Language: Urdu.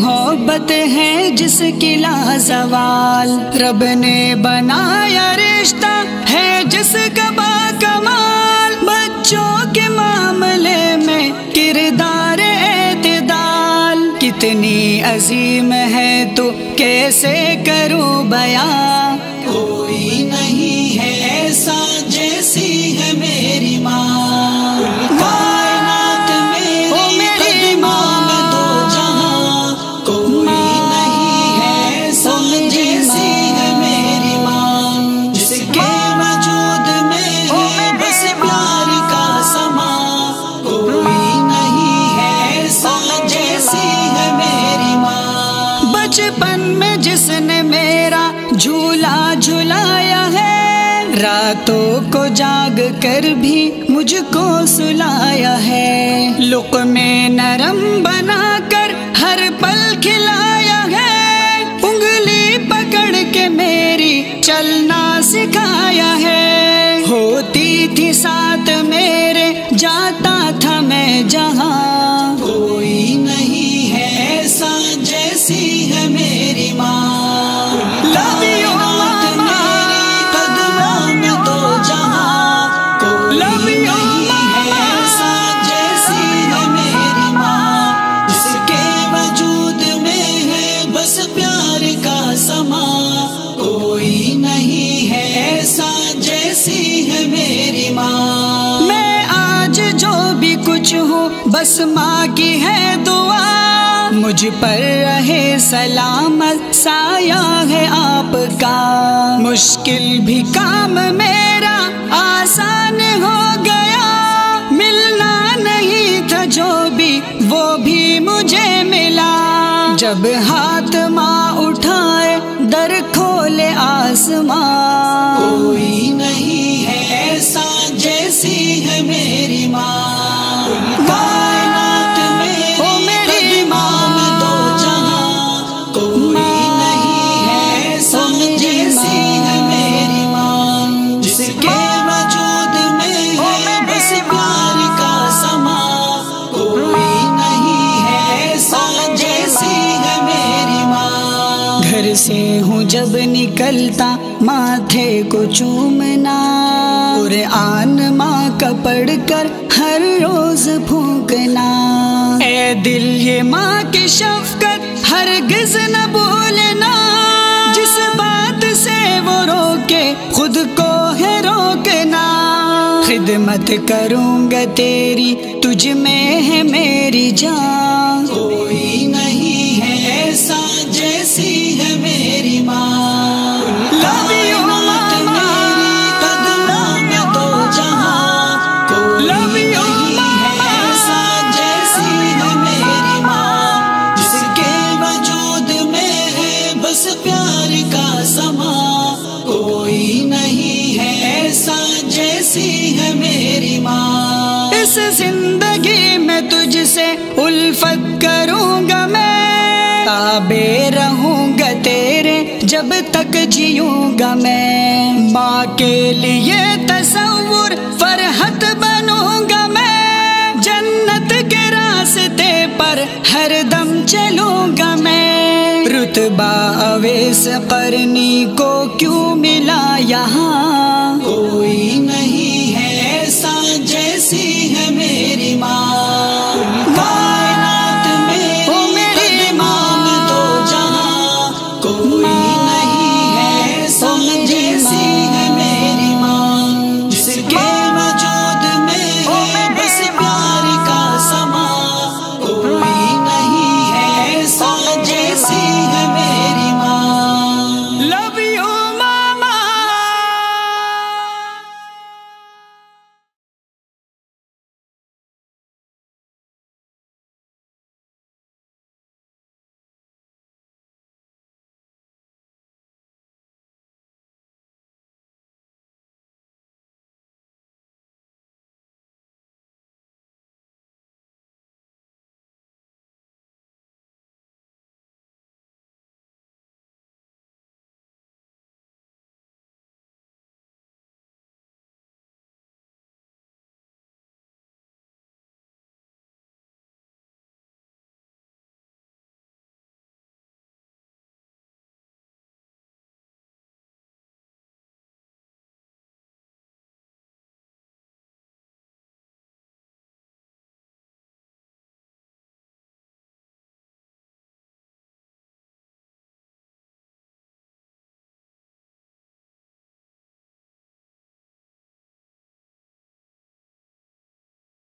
محبت ہے جس کی لازوال، رب نے بنایا رشتہ ہے جس کا باکمال، بچوں کے معاملے میں کردار اعتدال، کتنی عظیم ہے تو کیسے کروں بیان، کوئی نہیں ہے ایسا جیسی ہے میری ماں، کائنات میری ماں میں دو جہاں، کوئی نہیں ہے ایسا جیسی ہے میری ماں، جس کے وجود میں ہے بس پیار کا سما، کوئی نہیں ہے ایسا جیسی ہے میری ماں، بچپن میں جس نے میرا جھولا جھلایا ہے، راتوں کو جاگ کر بھی مجھ کو سلایا ہے، لقمے نرم بنا کر ہر پل کھلایا ہے، انگلی پکڑ کے میری چلنا سکھایا ہے، ہوتی تھی ساتھ میرے جاتا تھا میں جہاں، کوئی نہیں ہے ایسا جیسی ہے میری ماں، love you بس ماں کی ہے دعا، مجھ پر رہے سلامت سایہ ہے آپ کا، مشکل بھی کام میرا آسان ہو گیا، ملنا نہیں تھا جو بھی وہ بھی مجھے ملا، جب ہاتھ ماں اٹھائے در کھولے آسمان، کوئی نہیں ہے ایسا جیسی ہے میری ماں، گھر سے ہوں جب نکلتا ماتھے کو چومنا، قرآن ماں کا پڑھ کر ہر روز پھونکنا، اے دل یہ ماں کی شفقت ہرگز نہ بھولنا، جس بات سے وہ روکے خود کو ہے روکنا، خدمت کروں گا تیری تجھ میں ہے میری جان، کوئی نہیں ہے ایسا جیسی ہے میری ماں، love you میری قدموں میں دو جہاں، کوئی نہیں ہے ایسا جیسی ہے میری ماں، جس کے وجود میں ہے بس پیار کا سما، کوئی نہیں ہے ایسا جیسی ہے میری ماں، اس زندگی میں تجھ سے الفت کروں گا میں، تابع رہوں گا تیرے جب تک جیوں گا میں، ماں کے لیے تصور فرحت بنوں گا میں، جنت کے راستے پر ہر دم چلوں گا میں، رتبہ اویس قرنی کو کیوں ملا یہاں، کوئی نہیں